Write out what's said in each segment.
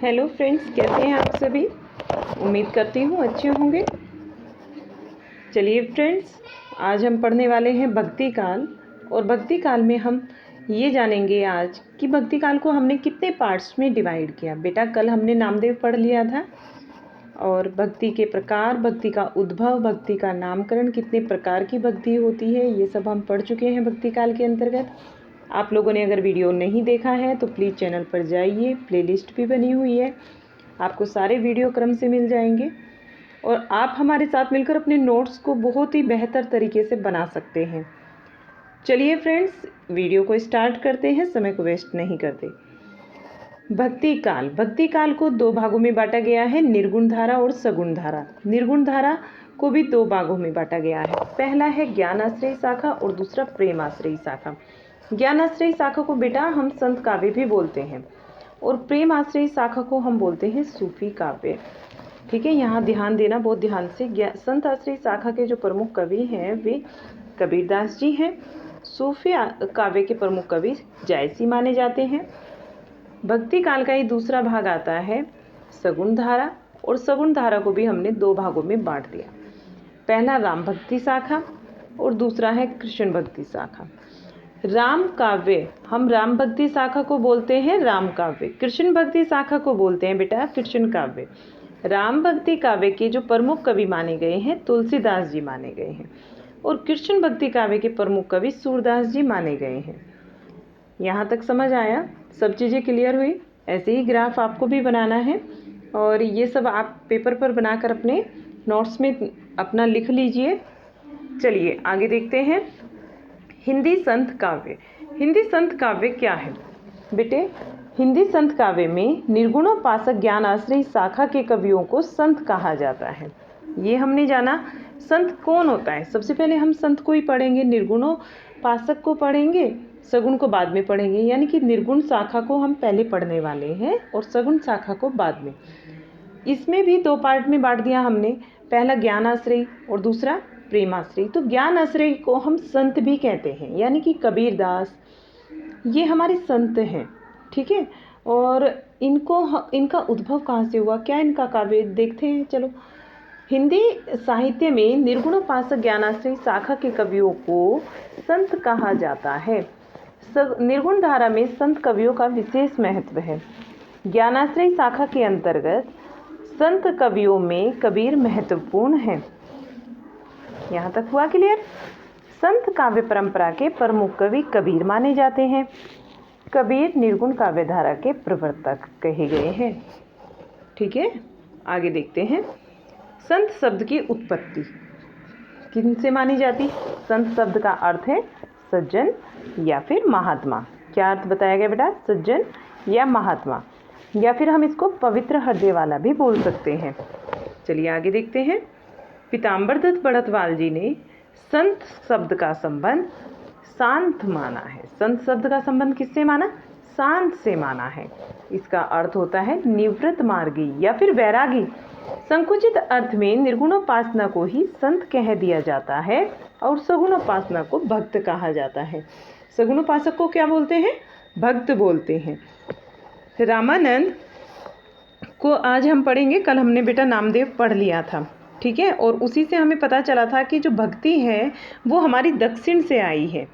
Hello friends, कैसे हैं आप सभी। उम्मीद करती हूँ अच्छे होंगे। चलिए फ्रेंड्स, आज हम पढ़ने वाले हैं भक्ति काल। और भक्ति काल में हम ये जानेंगे आज कि भक्ति काल को हमने कितने पार्ट्स में डिवाइड किया। बेटा कल हमने नामदेव पढ़ लिया था और भक्ति के प्रकार, भक्ति का उद्भव, भक्ति का नामकरण, कितने प्रकार की भक्ति होती है, ये सब हम पढ़ चुके हैं भक्ति काल के अंतर्गत। आप लोगों ने अगर वीडियो नहीं देखा है तो प्लीज़ चैनल पर जाइए, प्लेलिस्ट भी बनी हुई है, आपको सारे वीडियो क्रम से मिल जाएंगे और आप हमारे साथ मिलकर अपने नोट्स को बहुत ही बेहतर तरीके से बना सकते हैं। चलिए फ्रेंड्स, वीडियो को स्टार्ट करते हैं, समय को वेस्ट नहीं करते। भक्ति काल को दो भागों में बांटा गया है, निर्गुण धारा और सगुण धारा। निर्गुण धारा को भी दो भागों में बांटा गया है। पहला है ज्ञानाश्रयी शाखा और दूसरा प्रेमाश्रयी शाखा। ज्ञानाश्रयी शाखा को बेटा हम संत काव्य भी बोलते हैं और प्रेम आश्रयी शाखा को हम बोलते हैं सूफी काव्य। ठीक है, यहाँ ध्यान देना बहुत ध्यान से। संत आश्रयी शाखा के जो प्रमुख कवि हैं वे कबीरदास जी हैं। सूफी काव्य के प्रमुख कवि जायसी माने जाते हैं। भक्ति काल का ही दूसरा भाग आता है सगुण धारा, और सगुण धारा को भी हमने दो भागों में बांट दिया। पहला राम भक्ति शाखा और दूसरा है कृष्ण भक्ति शाखा। राम काव्य, हम राम भक्ति शाखा को बोलते हैं राम काव्य। कृष्ण भक्ति शाखा को बोलते हैं बेटा कृष्ण काव्य। राम भक्ति काव्य के जो प्रमुख कवि माने गए हैं तुलसीदास जी माने गए हैं और कृष्ण भक्ति काव्य के प्रमुख कवि सूरदास जी माने गए हैं। यहाँ तक समझ आया? सब चीज़ें क्लियर हुई? ऐसे ही ग्राफ आपको भी बनाना है और ये सब आप पेपर पर बनाकर अपने नोट्स में अपना लिख लीजिए। चलिए आगे देखते हैं। हिंदी संत काव्य। हिंदी संत काव्य क्या है बेटे? हिंदी संत काव्य में निर्गुणोपासक ज्ञान आश्रयी शाखा के कवियों को संत कहा जाता है। ये हमने जाना। संत कौन होता है? सबसे पहले हम संत को ही पढ़ेंगे, निर्गुणोपासक को पढ़ेंगे, सगुण को बाद में पढ़ेंगे। यानी कि निर्गुण शाखा को हम पहले पढ़ने वाले हैं और सगुण शाखा को बाद में। इसमें भी दो पार्ट में बांट दिया हमने, पहला ज्ञान आश्रयी और दूसरा प्रेमाश्रयी। तो ज्ञान आश्रयी को हम संत भी कहते हैं, यानी कि कबीरदास ये हमारे संत हैं। ठीक है, और इनका उद्भव कहाँ से हुआ, क्या इनका काव्य देखते हैं। चलो, हिंदी साहित्य में निर्गुणोपासक ज्ञानाश्रयी शाखा के कवियों को संत कहा जाता है। निर्गुण धारा में संत कवियों का विशेष महत्व है। ज्ञानाश्रयी शाखा के अंतर्गत संत कवियों में कबीर महत्वपूर्ण है। यहाँ तक हुआ क्लियर? संत काव्य परंपरा के प्रमुख कवि कबीर माने जाते हैं। कबीर निर्गुण काव्य धारा के प्रवर्तक कहे गए हैं। ठीक है, आगे देखते हैं। संत शब्द की उत्पत्ति किनसे मानी जाती? संत शब्द का अर्थ है सज्जन या फिर महात्मा। क्या अर्थ बताया गया बेटा? सज्जन या महात्मा, या फिर हम इसको पवित्र हृदय वाला भी बोल सकते हैं। चलिए आगे देखते हैं। पीताम्बर दत्त बड़तवाल जी ने संत शब्द का संबंध शांत माना है। संत शब्द का संबंध किससे माना? शांत से माना है। इसका अर्थ होता है निवृत्त मार्गी या फिर वैरागी। संकुचित अर्थ में निर्गुणोपासना को ही संत कह दिया जाता है और सगुणोपासना को भक्त कहा जाता है। सगुणोपासक को क्या बोलते हैं? भक्त बोलते हैं। रामानंद को आज हम पढ़ेंगे। कल हमने बेटा नामदेव पढ़ लिया था। ठीक है, और उसी से हमें पता चला था कि जो भक्ति है वो हमारी दक्षिण से आई है।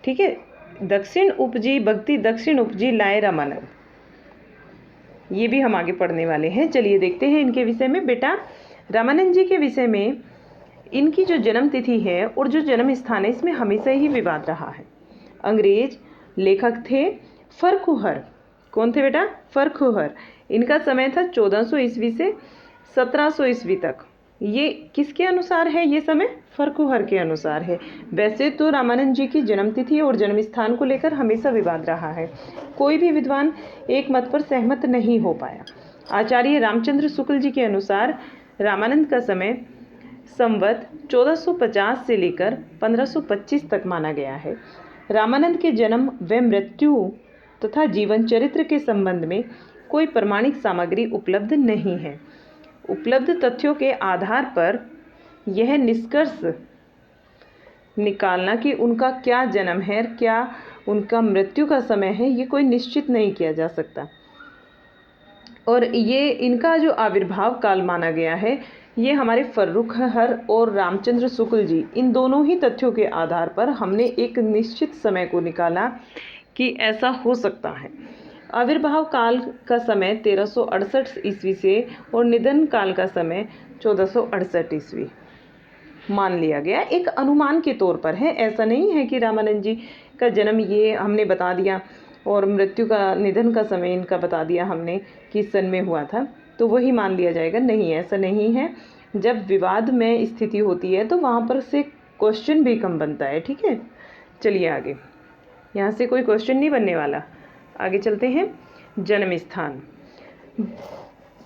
ठीक है, दक्षिण उपजी भक्ति, दक्षिण उपजी लाए रामानंद। ये भी हम आगे पढ़ने वाले हैं। चलिए देखते हैं इनके विषय में। बेटा रामानंद जी के विषय में इनकी जो जन्म तिथि है और जो जन्म स्थान है इसमें हमेशा ही विवाद रहा है। अंग्रेज लेखक थे फर्खुहर। कौन थे बेटा? फर्खुहर। इनका समय था 1400 ईस्वी से 1700 ईस्वी तक। ये किसके अनुसार है? ये समय फर्खुहर के अनुसार है। वैसे तो रामानंद जी की जन्मतिथि और जन्म स्थान को लेकर हमेशा विवाद रहा है। कोई भी विद्वान एक मत पर सहमत नहीं हो पाया। आचार्य रामचंद्र शुक्ल जी के अनुसार रामानंद का समय संवत 1450 से लेकर 1525 तक माना गया है। रामानंद के जन्म व मृत्यु तथा जीवन चरित्र के संबंध में कोई प्रमाणिक सामग्री उपलब्ध नहीं है। उपलब्ध तथ्यों के आधार पर यह निष्कर्ष निकालना कि उनका क्या जन्म है, क्या उनका मृत्यु का समय है, ये कोई निश्चित नहीं किया जा सकता। और ये इनका जो आविर्भाव काल माना गया है, ये हमारे फर्रुखहर और रामचंद्र शुक्ल जी, इन दोनों ही तथ्यों के आधार पर हमने एक निश्चित समय को निकाला कि ऐसा हो सकता है। आविर्भाव काल का समय 1368 ईस्वी से और निधन काल का समय 1468 ईस्वी मान लिया गया, एक अनुमान के तौर पर है। ऐसा नहीं है कि रामानंद जी का जन्म ये हमने बता दिया और मृत्यु का, निधन का समय इनका बता दिया हमने कि सन में हुआ था, तो वही मान लिया जाएगा। नहीं, ऐसा नहीं है। जब विवाद में स्थिति होती है तो वहाँ पर से क्वेश्चन भी कम बनता है। ठीक है, चलिए आगे। यहाँ से कोई क्वेश्चन नहीं बनने वाला। आगे चलते हैं। जन्म स्थान।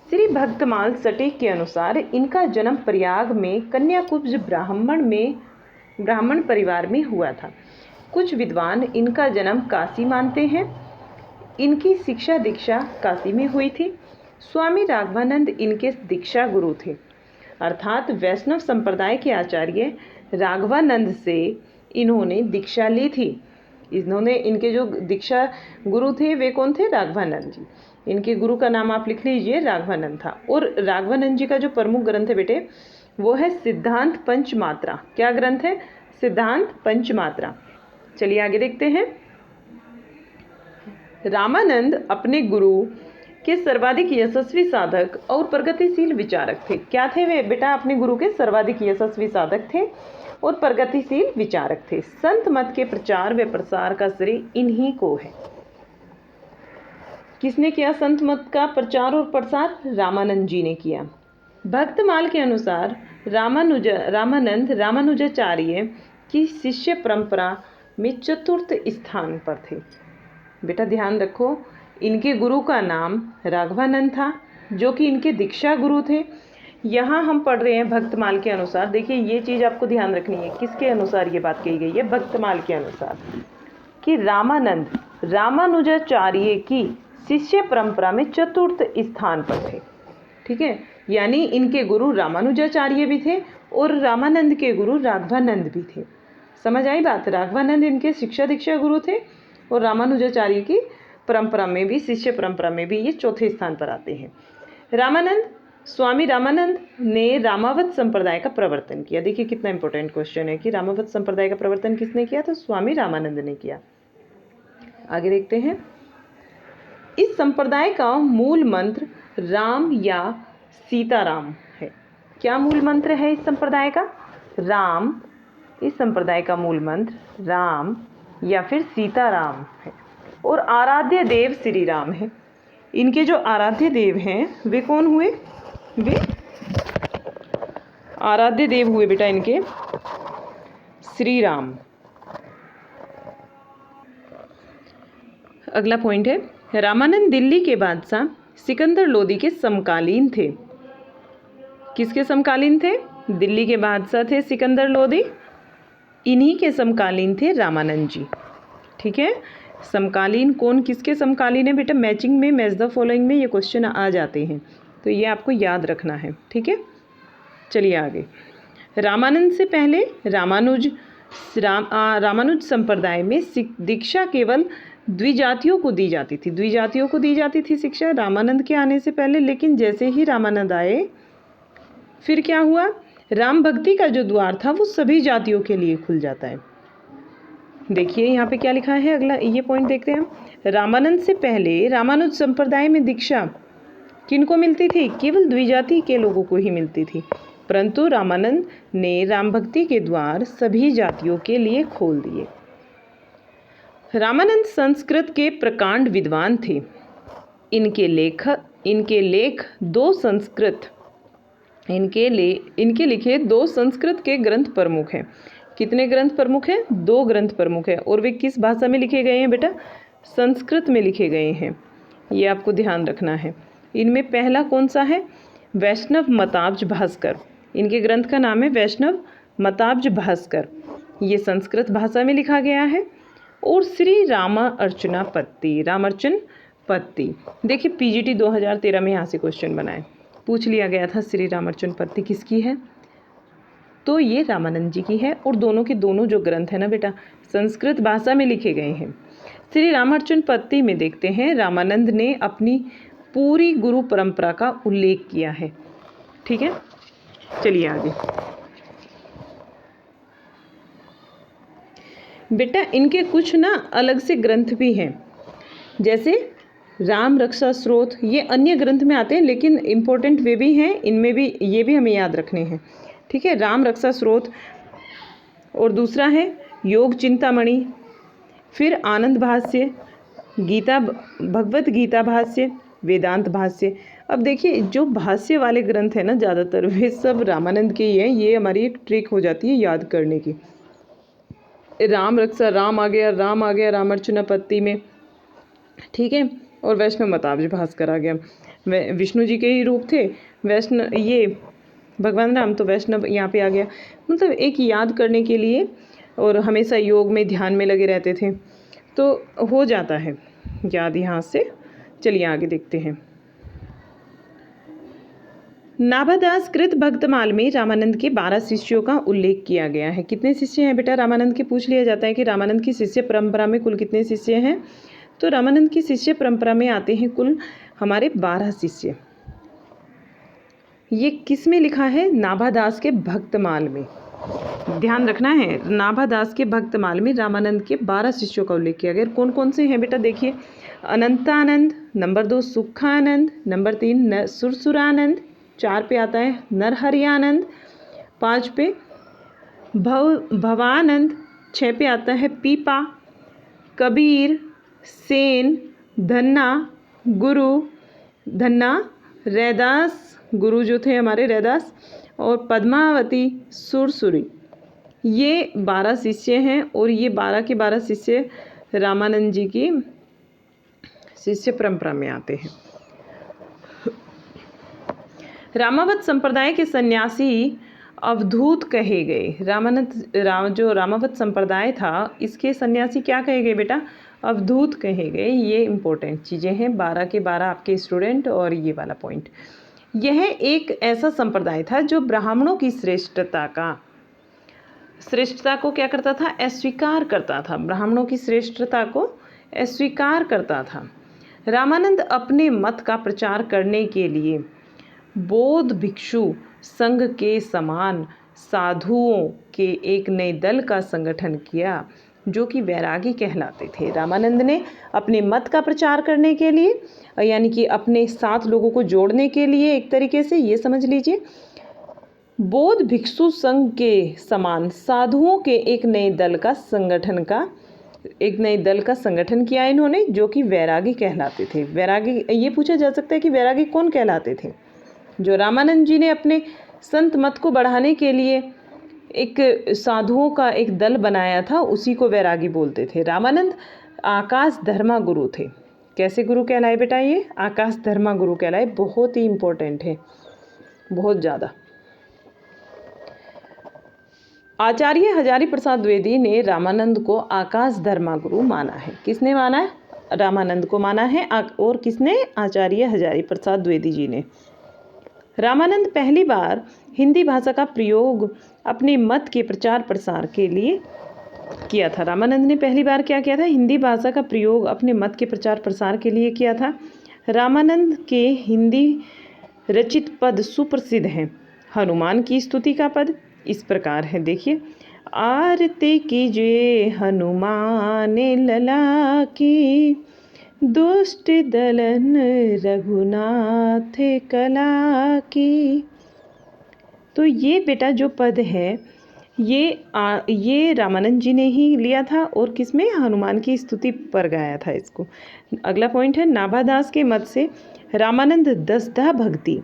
श्री भक्तमाल सटीक के अनुसार इनका जन्म प्रयाग में कन्याकुब्ज ब्राह्मण परिवार में हुआ था। कुछ विद्वान इनका जन्म काशी मानते हैं। इनकी शिक्षा दीक्षा काशी में हुई थी। स्वामी राघवानंद इनके दीक्षा गुरु थे, अर्थात वैष्णव संप्रदाय के आचार्य राघवानंद से इन्होंने दीक्षा ली थी। इनके जो दीक्षा गुरु थे वे कौन थे? राघवानंद जी। इनके गुरु का नाम आप लिख लीजिए, राघवानंद था। और राघवानंद जी का जो प्रमुख ग्रंथ है बेटे, वो है सिद्धांत पंचमात्रा। क्या ग्रंथ है? सिद्धांत पंचमात्रा। चलिए आगे देखते हैं। रामानंद अपने गुरु के सर्वाधिक यशस्वी साधक और प्रगतिशील विचारक थे। क्या थे वे बेटा? अपने गुरु के सर्वाधिक यशस्वी साधक थे और प्रगतिशील विचारक थे। संत मत के प्रचार व प्रसार का श्रेय इन्हीं को है। किसने किया संत मत का प्रचार और प्रसार? रामानंद जी ने किया। भक्तमाल के अनुसार रामानंद रामानुजाचार्य की शिष्य परंपरा में चतुर्थ स्थान पर थे। बेटा ध्यान रखो, इनके गुरु का नाम राघवानंद था, जो कि इनके दीक्षा गुरु थे। यहाँ हम पढ़ रहे हैं भक्तमाल के अनुसार। देखिए ये चीज़ आपको ध्यान रखनी है, किसके अनुसार ये बात कही गई है? भक्तमाल के अनुसार, कि रामानंद रामानुजाचार्य की शिष्य परंपरा में चतुर्थ स्थान पर थे। ठीक है, यानी इनके गुरु रामानुजाचार्य भी थे और रामानंद के गुरु राघवानंद भी थे। समझ आई बात? राघवानंद इनके शिक्षा दीक्षा गुरु थे और रामानुजाचार्य की परंपरा में भी, शिष्य परंपरा में भी ये चौथे स्थान पर आते हैं। स्वामी रामानंद ने रामावत संप्रदाय का प्रवर्तन किया। देखिए कितना इंपॉर्टेंट क्वेश्चन है कि रामावत संप्रदाय का प्रवर्तन किसने किया? तो स्वामी रामानंद ने किया। आगे देखते हैं। इस संप्रदाय का मूल मंत्र राम या सीताराम है। क्या मूल मंत्र है इस संप्रदाय का? राम। इस संप्रदाय का मूल मंत्र राम या फिर सीताराम है और आराध्य देव श्री राम है। इनके जो आराध्य देव हैं वे कौन हुए? वे आराध्य देव हुए बेटा इनके श्री राम। अगला पॉइंट है, रामानंद दिल्ली के बादशाह सिकंदर लोदी के समकालीन थे। किसके समकालीन थे? दिल्ली के बादशाह थे सिकंदर लोदी, इन्हीं के समकालीन थे रामानंद जी। ठीक है, समकालीन कौन किसके समकालीन है बेटा? मैचिंग में, मैच द फॉलोइंग में ये क्वेश्चन आ जाते हैं, तो ये आपको याद रखना है। ठीक है, चलिए आगे। रामानंद से पहले रामानुज संप्रदाय में दीक्षा केवल द्विजातियों को दी जाती थी। द्विजातियों को दी जाती थी शिक्षा रामानंद के आने से पहले, लेकिन जैसे ही रामानंद आए फिर क्या हुआ? राम भक्ति का जो द्वार था वो सभी जातियों के लिए खुल जाता है। देखिए यहाँ पे क्या लिखा है, अगला ये पॉइंट देखते हैं हम। रामानंद से पहले रामानुज संप्रदाय में दीक्षा किनको मिलती थी? केवल द्विजाति के लोगों को ही मिलती थी, परंतु रामानंद ने राम भक्ति के द्वार सभी जातियों के लिए खोल दिए। रामानंद संस्कृत के प्रकांड विद्वान थे। इनके लिखे 2 संस्कृत के ग्रंथ प्रमुख हैं। कितने ग्रंथ प्रमुख हैं? 2 ग्रंथ प्रमुख हैं। और वे किस भाषा में लिखे गए हैं बेटा? संस्कृत में लिखे गए हैं। ये आपको ध्यान रखना है। इनमें पहला कौन सा है? वैष्णव मताब्ज भास्कर। इनके ग्रंथ का नाम है वैष्णव मताब्ज भास्कर। ये संस्कृत भाषा में लिखा गया है। और श्री रामार्चना पत्ती। देखिए पीजीटी 2013 में यहाँ से क्वेश्चन बनाए, पूछ लिया गया था श्री रामार्चन पत्ती किसकी है? तो ये रामानंद जी की है। और दोनों के दोनों जो ग्रंथ है ना बेटा, संस्कृत भाषा में लिखे गए हैं। श्री रामार्चन पत्ती में देखते हैं रामानंद ने अपनी पूरी गुरु परंपरा का उल्लेख किया है। ठीक है, चलिए आगे। बेटा इनके कुछ ना अलग से ग्रंथ भी हैं, जैसे राम रक्षा स्रोत, ये अन्य ग्रंथ में आते हैं लेकिन इम्पोर्टेंट वे भी हैं, इनमें भी ये भी हमें याद रखने हैं। ठीक है, राम रक्षा स्रोत, और दूसरा है योग चिंतामणि, फिर आनंद भाष्य, गीता भगवत गीता भाष्य, वेदांत भाष्य। अब देखिए जो भाष्य वाले ग्रंथ हैं ना ज़्यादातर वे सब रामानंद के ही हैं। ये हमारी एक ट्रिक हो जाती है याद करने की। राम रक्षा, राम आ गया रामार्चनापत्ति में। ठीक है, और वैष्णव मताब्ज भास्कर आ गया। विष्णु जी के ही रूप थे वैष्णव, ये भगवान राम, तो वैष्णव यहाँ पे आ गया। मतलब एक याद करने के लिए, और हमेशा योग में ध्यान में लगे रहते थे तो हो जाता है याद यहाँ से। चलिए आगे देखते हैं। नाभादास कृत भक्तमाल में रामानंद के 12 शिष्यों का उल्लेख किया गया है। कितने शिष्य हैं बेटा रामानंद के? पूछ लिया जाता है कि रामानंद की शिष्य परंपरा में कुल कितने शिष्य हैं। तो रामानंद की शिष्य परंपरा में आते हैं कुल हमारे 12 शिष्य। ये किस में लिखा है? नाभादास के भक्तमाल में। ध्यान रखना है, नाभादास के भक्तमाल में रामानंद के 12 शिष्यों का उल्लेख किया गया। कौन कौन से हैं बेटा देखिए? अनंतानंद, नंबर 2 सुखानंद, नंबर 3 सुरसुरानंद, 4 पे आता है नरहरियानंद, 5 पे भवानंद, 6 पे आता है पीपा, कबीर, सेन, धन्ना, गुरु, धन्ना, रैदास, गुरु जो थे हमारे रैदास, और पद्मावती, सुरसुरी। ये 12 शिष्य हैं और ये 12 के 12 शिष्य रामानंद जी की शिष्य परंपरा में आते हैं। रामावत संप्रदाय के सन्यासी अवधूत कहे गए। जो रामावत संप्रदाय था इसके सन्यासी क्या कहे गए बेटा? अवधूत कहे गए। ये इंपॉर्टेंट चीज़ें हैं, 12 के 12 आपके स्टूडेंट। और ये वाला पॉइंट, यह एक ऐसा संप्रदाय था जो ब्राह्मणों की श्रेष्ठता को क्या करता था? अस्वीकार करता था। ब्राह्मणों की श्रेष्ठता को अस्वीकार करता था। रामानंद अपने मत का प्रचार करने के लिए बौद्ध भिक्षु संघ के समान साधुओं के एक नए दल का संगठन किया जो कि वैरागी कहलाते थे। रामानंद ने अपने मत का प्रचार करने के लिए, यानी कि अपने साथ लोगों को जोड़ने के लिए, एक तरीके से ये समझ लीजिए, बौद्ध भिक्षु संघ के समान साधुओं के एक नए दल का संगठन किया इन्होंने, जो कि वैरागी कहलाते थे। वैरागी, ये पूछा जा सकता है कि वैरागी कौन कहलाते थे? जो रामानंद जी ने अपने संत मत को बढ़ाने के लिए एक साधुओं का एक दल बनाया था, उसी को वैरागी बोलते थे। रामानंद आकाश धर्मा गुरु थे। कैसे गुरु कहलाए बेटा? ये आकाश धर्मा गुरु कहलाए। बहुत ही इम्पोर्टेंट है, बहुत ज़्यादा। आचार्य हजारी प्रसाद द्विवेदी ने रामानंद को आकाश धर्मा गुरु माना है। किसने माना है? रामानंद को माना है। और किसने? आचार्य हजारी प्रसाद द्विवेदी जी ने। रामानंद पहली बार हिंदी भाषा का प्रयोग अपने मत के प्रचार प्रसार के लिए किया था। रामानंद ने पहली बार क्या किया था? हिंदी भाषा का प्रयोग अपने मत के प्रचार प्रसार के लिए किया था। रामानंद के हिंदी रचित पद सुप्रसिद्ध हैं। हनुमान की स्तुति का पद इस प्रकार है, देखिए। आरती कीजिए हनुमान लला की, दुष्ट दलन रघुनाथ कला की। तो ये बेटा जो पद है ये रामानंद जी ने ही लिया था, और किसमें? हनुमान की स्तुति पर गाया था इसको। अगला पॉइंट है, नाभादास के मत से रामानंद दसदा भक्ति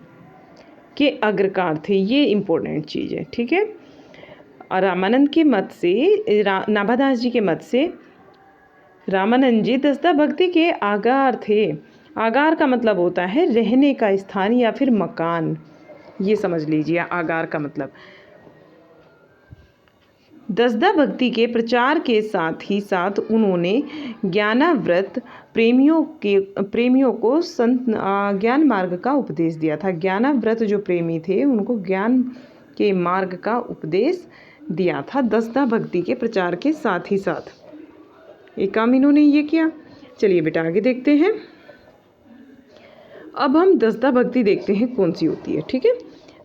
के अग्रकार थे। ये इम्पोर्टेंट चीज़ है, ठीक है। और रामानंद के मत से, नाभादास जी के मत से रामानंद जी दसदा भक्ति के आगार थे। आगार का मतलब होता है रहने का स्थान या फिर मकान, ये समझ लीजिए आगार का मतलब। दसदा भक्ति के प्रचार के साथ ही साथ उन्होंने ज्ञानाव्रत प्रेमियों को ज्ञान मार्ग का उपदेश दिया था। ज्ञानाव्रत जो प्रेमी थे उनको ज्ञान के मार्ग का उपदेश दिया था दसदा भक्ति के प्रचार के साथ ही साथ। एक काम इन्होंने ये किया। चलिए बेटा आगे देखते हैं। अब हम दसदा भक्ति देखते हैं कौन सी होती है। ठीक है,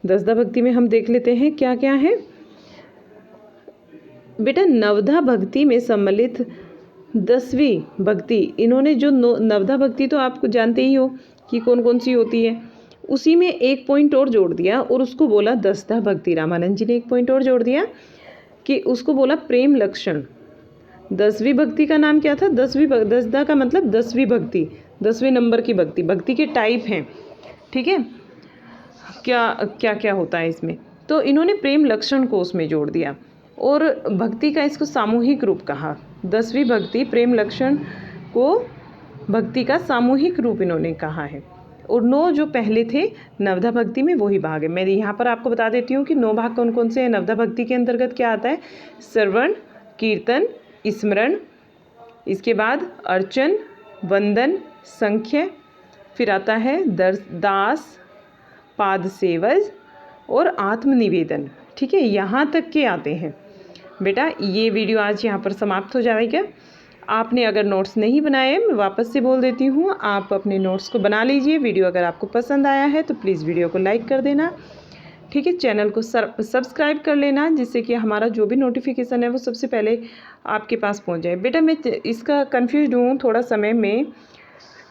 दसदा भक्ति में हम देख लेते हैं क्या क्या है। बेटा नवधा भक्ति में सम्मिलित 10वीं भक्ति, इन्होंने जो नवधा भक्ति तो आप जानते ही हो कि कौन कौन सी होती है, उसी में एक पॉइंट और जोड़ दिया और उसको बोला दसदा भक्ति। रामानंद जी ने एक पॉइंट और जोड़ दिया कि उसको बोला प्रेम लक्षण। 10वीं भक्ति का नाम क्या था? दसदा का मतलब 10वीं भक्ति, 10वें नंबर की भक्ति। भक्ति के टाइप हैं, ठीक है, क्या क्या क्या होता है इसमें, तो इन्होंने प्रेम लक्षण को उसमें जोड़ दिया और भक्ति का इसको सामूहिक रूप कहा। 10वीं भक्ति प्रेम लक्षण को भक्ति का सामूहिक रूप इन्होंने कहा है। और 9 जो पहले थे नवधा भक्ति में वही भाग है। मैं यहाँ पर आपको बता देती हूँ कि 9 भाग कौन कौन से हैं। नवधा भक्ति के अंतर्गत क्या आता है? श्रवण, कीर्तन, स्मरण, इसके बाद अर्चन, वंदन, संख्य, फिर आता है दास, पाद सेवज और आत्मनिवेदन। ठीक है, यहाँ तक के आते हैं। बेटा ये वीडियो आज यहाँ पर समाप्त हो जाएगा। आपने अगर नोट्स नहीं बनाए, मैं वापस से बोल देती हूँ, आप अपने नोट्स को बना लीजिए। वीडियो अगर आपको पसंद आया है तो प्लीज़ वीडियो को लाइक कर देना। ठीक है, चैनल को सब्सक्राइब कर लेना, जिससे कि हमारा जो भी नोटिफिकेशन है वो सबसे पहले आपके पास पहुँच जाए। बेटा मैं इसका कन्फ्यूज हूँ थोड़ा समय में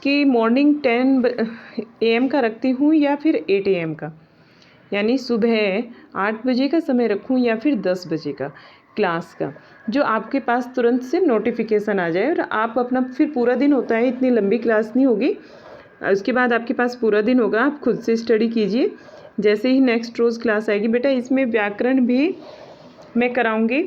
कि मॉर्निंग 10 AM का रखती हूँ या फिर 8 AM का, यानी सुबह 8 बजे का समय रखूँ या फिर 10 बजे का क्लास का, जो आपके पास तुरंत से नोटिफिकेशन आ जाए और आप अपना फिर पूरा दिन होता है, इतनी लंबी क्लास नहीं होगी, उसके बाद आपके पास पूरा दिन होगा, आप खुद से स्टडी कीजिए। जैसे ही नेक्स्ट रोज़ क्लास आएगी बेटा, इसमें व्याकरण भी मैं कराऊंगी,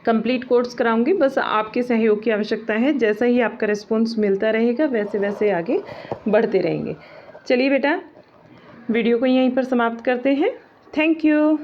कंप्लीट कोर्स कराऊंगी, बस आपके सहयोग की आवश्यकता है। जैसा ही आपका रिस्पॉन्स मिलता रहेगा वैसे वैसे आगे बढ़ते रहेंगे। चलिए बेटा वीडियो को यहीं पर समाप्त करते हैं। Thank you.